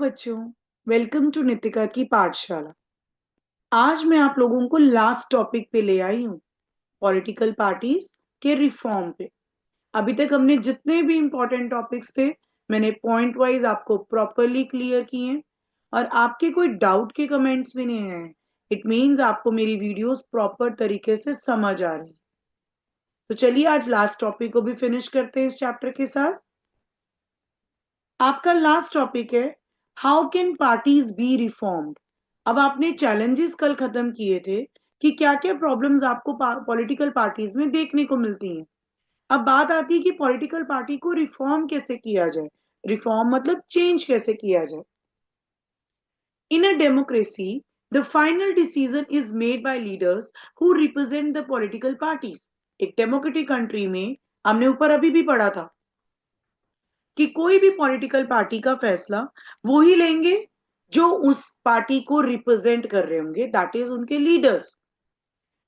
बच्चों, welcome to Nitika की पाठशाला। आज मैं आप लोगों को लास्ट टॉपिक पे ले आई हूँ, पॉलिटिकल पार्टीज के रिफॉर्म पे। अभी तक हमने जितने भी इंपॉर्टेंट टॉपिक्स थे, मैंने पॉइंट वाइज आपको प्रॉपरली क्लियर किए हैं और आपके कोई डाउट के कमेंट्स भी नहीं आए। इट मीन्स आपको मेरी वीडियोस प्रॉपर तरीके से समझ आ रही। तो चलिए आज लास्ट टॉपिक को भी फिनिश करते हैं इस चैप्टर के साथ। आपका लास्ट टॉपिक है how can parties B reformed. अब आपने चैलेंजेस कल खत्म किए थे कि क्या क्या प्रॉब्लम्स आपको पॉलिटिकल पार्टीज में देखने को मिलती हैं। अब बात आती है कि पॉलिटिकल पार्टी को रिफॉर्म कैसे किया जाए। रिफॉर्म मतलब चेंज कैसे किया जाए। In a democracy the final decision is made by leaders who represent the political parties. एक डेमोक्रेटिक कंट्री में हमने ऊपर अभी भी पढ़ा था कि कोई भी पॉलिटिकल पार्टी का फैसला वो ही लेंगे जो उस पार्टी को रिप्रेजेंट कर रहे होंगे, दैट इज उनके leaders.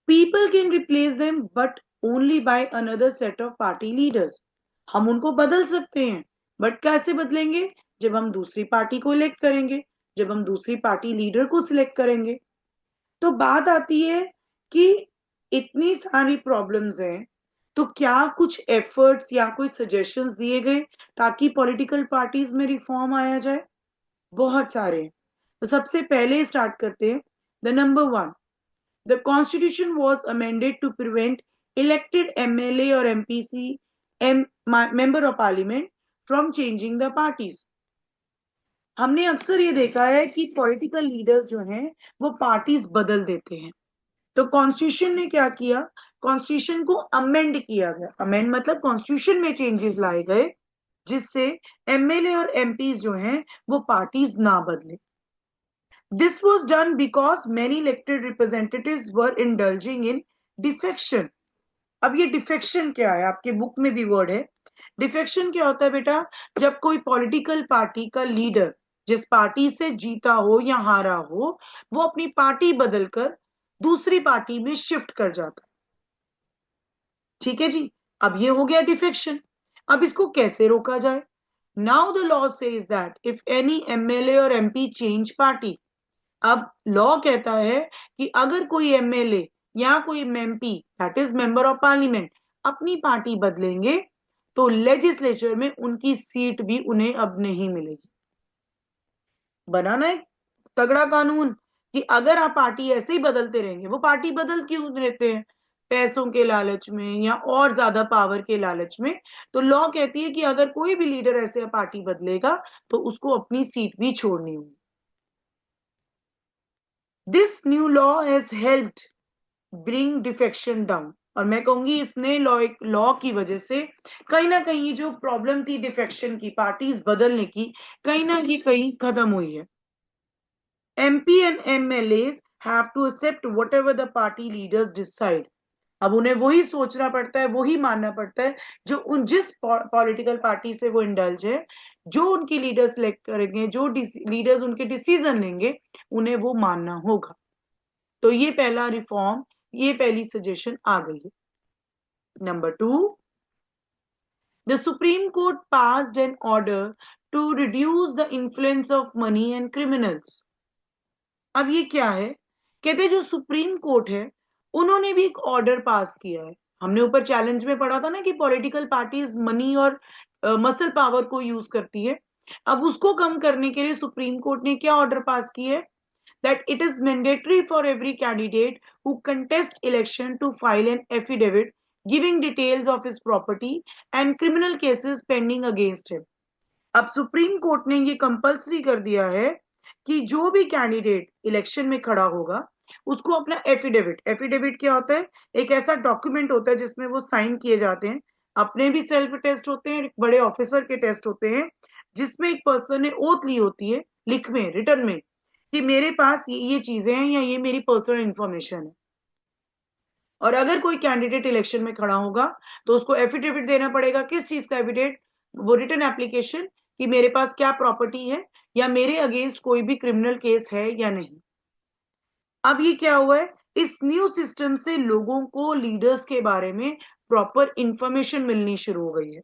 People can replace them but only by another set of party leaders. हम उनको बदल सकते हैं, बट कैसे बदलेंगे? जब हम दूसरी पार्टी को इलेक्ट करेंगे, जब हम दूसरी पार्टी लीडर को सिलेक्ट करेंगे। तो बात आती है कि इतनी सारी प्रॉब्लम्स हैं, तो क्या कुछ एफर्ट्स या कोई सजेशंस दिए गए ताकि पॉलिटिकल पार्टीज में रिफॉर्म आया जाए? बहुत सारे हैं। तो सबसे पहले स्टार्ट करते हैं। The number one, the constitution was amended to prevent elected MLA और MPs member of parliament from changing the parties. हमने अक्सर ये देखा है कि पॉलिटिकल लीडर्स जो हैं वो पार्टीज बदल देते हैं। तो कॉन्स्टिट्यूशन ने क्या किया? कॉन्स्टिट्यूशन को अमेंड किया गया। अमेंड मतलब कॉन्स्टिट्यूशन में चेंजेस लाए गए जिससे एमएलए और एमपीज जो हैं वो पार्टीज ना बदले। This was done because many elected representatives were indulging in defection. अब ये डिफेक्शन क्या है? आपके बुक में भी वर्ड है। डिफेक्शन क्या होता है बेटा? जब कोई पॉलिटिकल पार्टी का लीडर जिस पार्टी से जीता हो या हारा हो, वो अपनी पार्टी बदलकर दूसरी पार्टी में शिफ्ट कर जाता है। ठीक है जी। अब ये हो गया डिफेक्शन। अब इसको कैसे रोका जाए? Now the law says that if any MLA और एमपी चेंज पार्टी। अब लॉ कहता है कि अगर कोई एमएलए या कोई MP, that is member of parliament, अपनी पार्टी बदलेंगे तो लेजिस्लेचर में उनकी सीट भी उन्हें अब नहीं मिलेगी। बनाना एक तगड़ा कानून कि अगर आप पार्टी ऐसे ही बदलते रहेंगे। वो पार्टी बदल क्यों रहते हैं? पैसों के लालच में या और ज्यादा पावर के लालच में। तो लॉ कहती है कि अगर कोई भी लीडर ऐसे पार्टी बदलेगा तो उसको अपनी सीट भी छोड़नी होगी। This new law has helped bring defection down. और मैं कहूंगी इस नए लॉ की वजह से कहीं ना कहीं जो प्रॉब्लम थी डिफेक्शन की, पार्टीज बदलने की, कहीं ना कहीं खत्म हुई है। MP and MLAs have to accept whatever the party leaders decide. अब उन्हें वही सोचना पड़ता है, वही मानना पड़ता है जो उन जिस पॉलिटिकल पार्टी से वो इंडल्ज है। जो उनकी लीडर सिलेक्ट करेंगे, जो लीडर्स उनके डिसीजन लेंगे, उन्हें वो मानना होगा। तो ये पहला रिफॉर्म, ये पहली सजेशन आ गई है। Number two, the supreme court passed an order to reduce the influence of money and criminals. अब ये क्या है? कहते हैं जो सुप्रीम कोर्ट है उन्होंने भी एक ऑर्डर पास किया है। हमने ऊपर चैलेंज में पढ़ा था ना कि पॉलिटिकल पार्टीज मनी और मसल पावर को यूज करती है। अब उसको कम करने के लिए सुप्रीम कोर्ट ने क्या ऑर्डर पास किया है? That it is mandatory for every candidate who contest election to file an affidavit giving details of his property and criminal cases pending against him. अब सुप्रीम कोर्ट ने ये compulsory कर दिया है कि जो भी कैंडिडेट इलेक्शन में खड़ा होगा उसको अपना एफिडेविट, एफिडेविट क्या होता है? एक ऐसा डॉक्यूमेंट होता है जिसमें वो साइन किए जाते हैं। अपने भी सेल्फ टेस्ट होते हैं, एक बड़े ऑफिसर के टेस्ट होते हैं, जिसमें एक पर्सन ने ओथ ली होती है, लिख में, रिटर्न में, कि मेरे पास ये चीजें हैं या ये मेरी पर्सनल इंफॉर्मेशन है। और अगर कोई कैंडिडेट इलेक्शन में खड़ा होगा तो उसको एफिडेविट देना पड़ेगा। किस चीज का एफिडेविट? वो रिटर्न एप्लीकेशन कि मेरे पास क्या प्रॉपर्टी है या मेरे अगेंस्ट कोई भी क्रिमिनल केस है या नहीं। अब ये क्या हुआ है? इस न्यू सिस्टम से लोगों को लीडर्स के बारे में प्रॉपर इंफॉर्मेशन मिलनी शुरू हो गई है।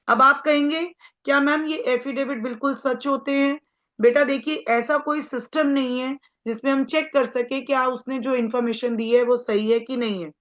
अब आप कहेंगे क्या मैम ये एफिडेविट बिल्कुल सच होते हैं? बेटा देखिए, ऐसा कोई सिस्टम नहीं है जिसमें हम चेक कर सके क्या उसने जो इन्फॉर्मेशन दी है वो सही है कि नहीं है।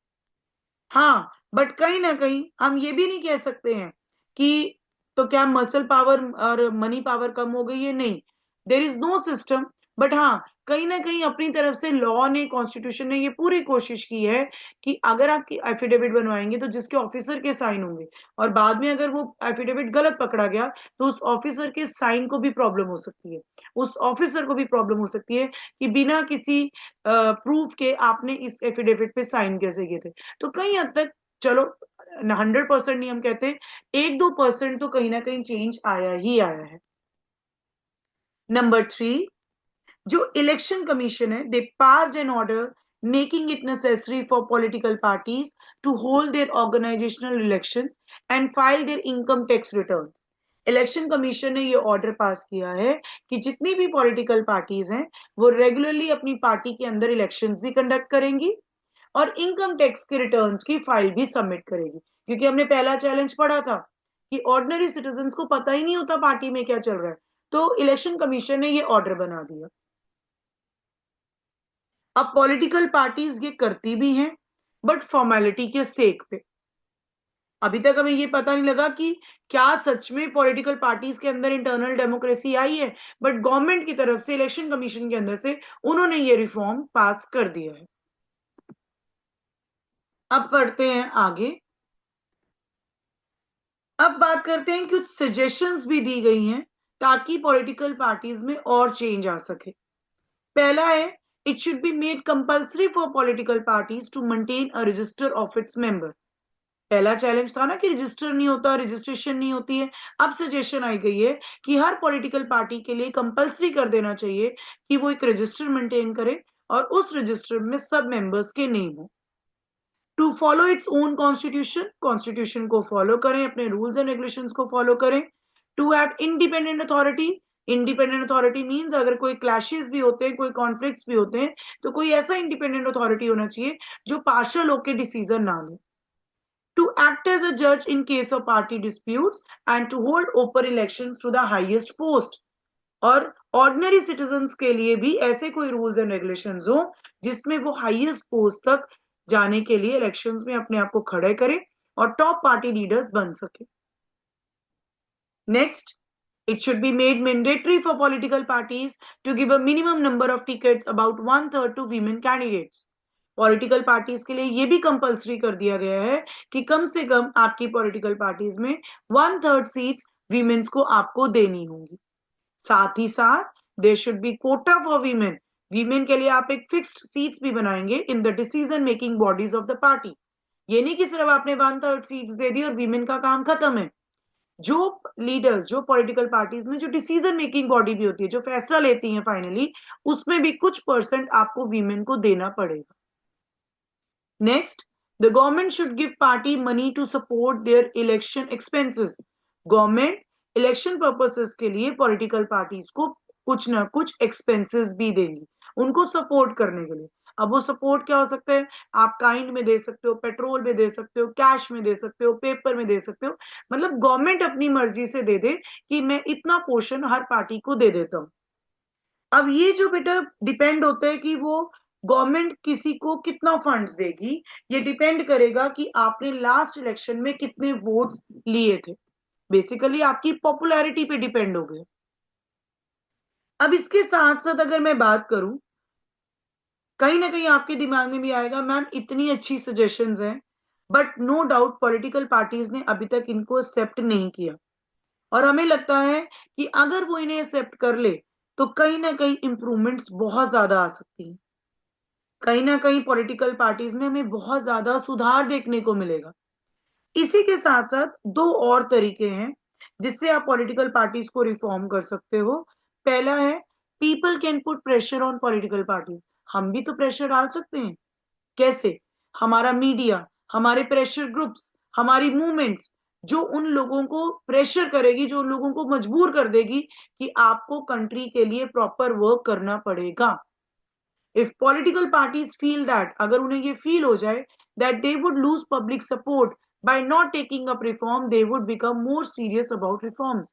हाँ, बट कहीं ना कहीं हम ये भी नहीं कह सकते हैं कि तो क्या मसल पावर और मनी पावर कम हो गई है, नहीं। There is no system. But हाँ, कहीं ना कहीं अपनी तरफ से लॉ ने, कॉन्स्टिट्यूशन ने ये पूरी कोशिश की है कि अगर आप एफिडेविट बनवाएंगे तो जिसके ऑफिसर के साइन होंगे, और बाद में अगर वो एफिडेविट गलत पकड़ा गया तो उस ऑफिसर के साइन को भी प्रॉब्लम हो सकती है, उस ऑफिसर को भी प्रॉब्लम हो सकती है कि बिना किसी प्रूफ के आपने इस एफिडेविट पे साइन कैसे किए थे। तो कहीं हद तक, चलो 100% नहीं हम कहते, 1-2% तो कहीं ना कहीं चेंज आया ही आया है। नंबर 3, जो इलेक्शन कमीशन है, they passed an order making it necessary for political parties to hold their organisational elections and file their income tax returns. Election commission ने ये ऑर्डर पास किया है कि जितनी भी पॉलिटिकल पार्टीज हैं वो रेगुलरली अपनी पार्टी के अंदर इलेक्शंस भी कंडक्ट करेंगी और इनकम टैक्स के रिटर्न्स की फाइल भी सबमिट करेगी। क्योंकि हमने पहला चैलेंज पढ़ा था कि ऑर्डिनरी सिटीजन्स को पता ही नहीं होता पार्टी में क्या चल रहा है, तो इलेक्शन कमीशन ने ये ऑर्डर बना दिया। अब पॉलिटिकल पार्टीज ये करती भी हैं, बट फॉर्मेलिटी के सेक पे। अभी तक हमें ये पता नहीं लगा कि क्या सच में पॉलिटिकल पार्टीज के अंदर इंटरनल डेमोक्रेसी आई है, बट गवर्नमेंट की तरफ से, इलेक्शन कमीशन के अंदर से उन्होंने ये रिफॉर्म पास कर दिया है। अब पढ़ते हैं आगे। अब बात करते हैं, कुछ सजेशंस भी दी गई हैं ताकि पॉलिटिकल पार्टीज में और चेंज आ सके। पहला है, it should be made compulsory for political parties to maintain a register of its member. पहला चैलेंज था ना कि रजिस्टर नहीं होता, रजिस्ट्रेशन नहीं होती है। अब सजेशन आई गई है कि हर पॉलिटिकल पार्टी के लिए कंपल्सरी कर देना चाहिए कि वो एक रजिस्टर मेंटेन करे और उस रजिस्टर में सब मेंबर्स के नेम हो। To follow its own constitution, constitution को फॉलो करें, अपने रूल्स एंड रेगुलेशंस को फॉलो करें। To have independent authority, independent authority means अगर कोई क्लैशेस भी होते हैं, कोई कॉन्फ्लिक्ट्स भी होते हैं, तो कोई ऐसा इंडिपेंडेंट अथॉरिटी होना चाहिए जो पार्शियल होकर डिसीजन ना ले। To act as a judge in case of party disputes and to hold open elections to the highest post। और ऑर्डिनरी सिटीजन्स के लिए भी ऐसे कोई रूल्स एंड रेगुलेशंस हो जिसमें वो हाईएस्ट पोस्ट तक जाने के लिए इलेक्शंस में अपने आप को खड़े करे और टॉप पार्टी लीडर्स बन सके। Next, it should be made mandatory for political parties to give a minimum number of tickets about 1/3 to women candidates। Political parties के लिए ये भी कंपलसरी कर दिया गया है कि कम से कम आपकी पॉलिटिकल पार्टीज में 1/3 सीट्स वीमेन्स को आपको देनी होंगी। साथ ही साथ there should be quota for women. Women के लिए आप एक फिक्स्ड सीट्स भी बनाएंगे in the decision making bodies of the party. ये नहीं कि सिर्फ आपने 1/3 सीट्स दे दी और वीमेन का काम खत्म है। जो लीडर्स, जो पॉलिटिकल पार्टीज में जो डिसीजन मेकिंग बॉडी भी होती है, जो फैसला लेती है फाइनली, उसमें भी कुछ परसेंट आपको वीमेन को देना पड़ेगा। Next, the government should give party money to support their election expenses. Government election purposes के लिए पॉलिटिकल पार्टीज को कुछ ना कुछ एक्सपेंसेस भी देंगी उनको सपोर्ट करने के लिए। अब वो सपोर्ट क्या हो सकता है? आप काइंड में दे सकते हो, पेट्रोल में दे सकते हो, कैश में दे सकते हो, पेपर में दे सकते हो। मतलब गवर्नमेंट अपनी मर्जी से दे दे कि मैं इतना पोर्शन हर पार्टी को दे देता हूं। अब ये जो बेटा डिपेंड होता है कि वो गवर्नमेंट किसी को कितना फंड्स देगी, ये डिपेंड करेगा कि आपने लास्ट इलेक्शन में कितने वोट्स लिए थे। बेसिकली आपकी पॉपुलैरिटी पे डिपेंड हो गया। अब इसके साथ साथ अगर मैं बात करूं, कहीं ना कहीं आपके दिमाग में भी आएगा, मैम इतनी अच्छी सजेशंस हैं but no doubt political parties ने अभी तक इनको एक्सेप्ट नहीं किया, और हमें लगता है कि अगर वो इन्हें एक्सेप्ट कर ले तो कहीं ना कहीं इंप्रूवमेंट्स बहुत ज्यादा आ सकती हैं। कहीं ना कहीं पॉलिटिकल पार्टीज में हमें बहुत ज्यादा सुधार देखने को मिलेगा। इसी के साथ साथ दो और तरीके हैं जिससे आप पॉलिटिकल पार्टीज को रिफॉर्म कर सकते हो। पहला है, people can put pressure on political parties. हम भी तो प्रेशर डाल सकते हैं। कैसे? हमारा मीडिया, हमारे प्रेशर ग्रुप्स, हमारी मूवमेंट्स, जो उन लोगों को प्रेशर करेगी, जो उन लोगों को मजबूर कर देगी कि आपको कंट्री के लिए प्रॉपर वर्क करना पड़ेगा। If political parties feel that, अगर उन्हें ये फील हो जाए that they would lose public support by not taking up reform, they would become more serious about reforms।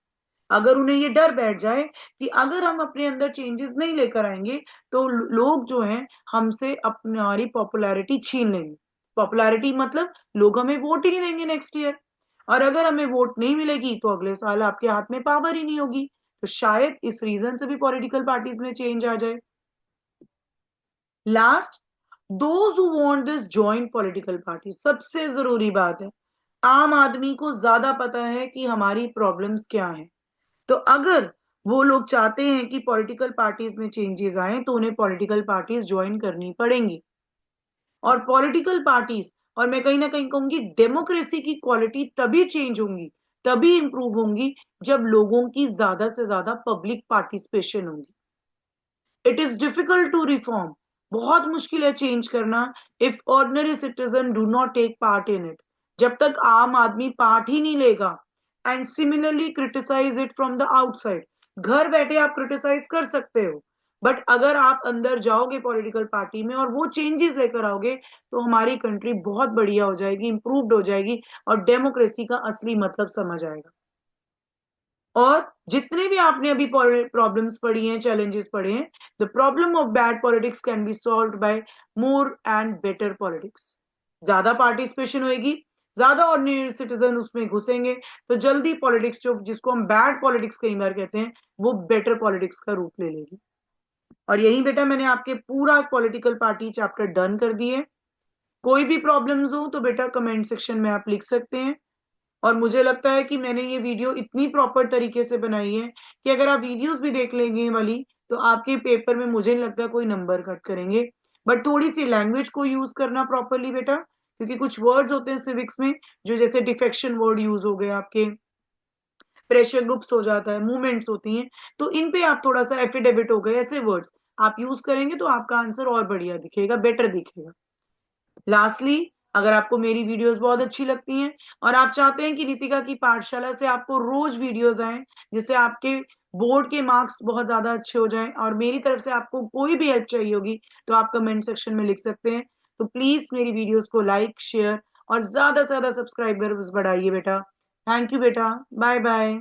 अगर उन्हें ये डर बैठ जाए कि अगर हम अपने अंदर चेंजेस नहीं लेकर आएंगे तो लोग जो हैं हमसे अपनी हमारी पॉपुलैरिटी छीन लेंगे। पॉपुलैरिटी मतलब लोग हमें वोट ही नहीं देंगे नेक्स्ट ईयर, और अगर हमें वोट नहीं मिलेगी तो अगले साल आपके हाथ में पावर ही नहीं होगी। तो शायद इस रीजन से भी पॉलिटिकल पार्टीज में चेंज आ जाए। Last, those who want this join political party. सबसे जरूरी बात है, आम आदमी को ज्यादा पता है कि हमारी प्रॉब्लम्स क्या हैं। तो अगर वो लोग चाहते हैं कि पॉलिटिकल पार्टीज में चेंजेस आए तो उन्हें पॉलिटिकल पार्टीज ज्वाइन करनी पड़ेंगी। और पॉलिटिकल पार्टीज, और मैं कहीं ना कहीं कहूंगी डेमोक्रेसी की क्वालिटी तभी चेंज होंगी, तभी इंप्रूव होंगी जब लोगों की ज्यादा से ज्यादा पब्लिक पार्टिसिपेशन होगी। It is difficult to reform, बहुत मुश्किल है चेंज करना, if ordinary citizen do not take part in it. जब तक आम आदमी पार्ट ही नहीं लेगा। And similarly criticise it from the outside. घर बैठे आप क्रिटिसाइज कर सकते हो, बट अगर आप अंदर जाओगे पॉलिटिकल पार्टी में और वो चेंजेस लेकर आओगे तो हमारी कंट्री बहुत बढ़िया हो जाएगी, इंप्रूव्ड हो जाएगी, और डेमोक्रेसी का असली मतलब समझ आएगा। और जितने भी आपने अभी प्रॉब्लम्स पढ़ी हैं, चैलेंजेस पढ़े हैं, the problem of bad politics can be solve by more and better politics. ज्यादा पार्टिसिपेशन होगी, ज्यादा ऑर्डिनरी सिटीजन उसमें घुसेंगे, तो जल्दी पॉलिटिक्स जो जिसको हम बैड पॉलिटिक्स कई बार कहते हैं वो बेटर पॉलिटिक्स का रूप ले लेगी। और यही बेटा मैंने आपके पूरा पॉलिटिकल पार्टी चैप्टर डन कर दिए। कोई भी प्रॉब्लम्स हो तो बेटा कमेंट सेक्शन में आप लिख सकते हैं। और मुझे लगता है कि मैंने ये वीडियो इतनी प्रॉपर तरीके से बनाई है कि अगर आप वीडियोस भी देख लेंगे वाली तो आपके पेपर में मुझे नहीं लगता कोई नंबर कट करेंगे। बट थोड़ी सी लैंग्वेज को यूज करना प्रॉपरली बेटा, क्योंकि कुछ वर्ड्स होते हैं सिविक्स में जो जैसे डिफेक्शन वर्ड यूज हो गए आपके, प्रेशर ग्रुप्स हो जाता है, मूवमेंट्स होती हैं, तो इन पे आप थोड़ा सा एफिडेविट हो गए ऐसे वर्ड्स आप यूज करेंगे तो आपका आंसर और बढ़िया दिखेगा, बेटर दिखेगा। लास्टली, अगर आपको मेरी वीडियोस बहुत अच्छी लगती हैं और आप चाहते हैं कि नितिका की पाठशाला से आपको रोज वीडियोस आए जिससे आपके बोर्ड के मार्क्स बहुत ज्यादा अच्छे हो जाएं, और मेरी तरफ से आपको कोई भी हेल्प चाहिए होगी तो आप कमेंट सेक्शन में लिख सकते हैं। तो प्लीज मेरी वीडियोस को लाइक, शेयर और ज्यादा से ज्यादा सब्सक्राइबर्स बढ़ाइए बेटा। थैंक यू बेटा, बाय बाय।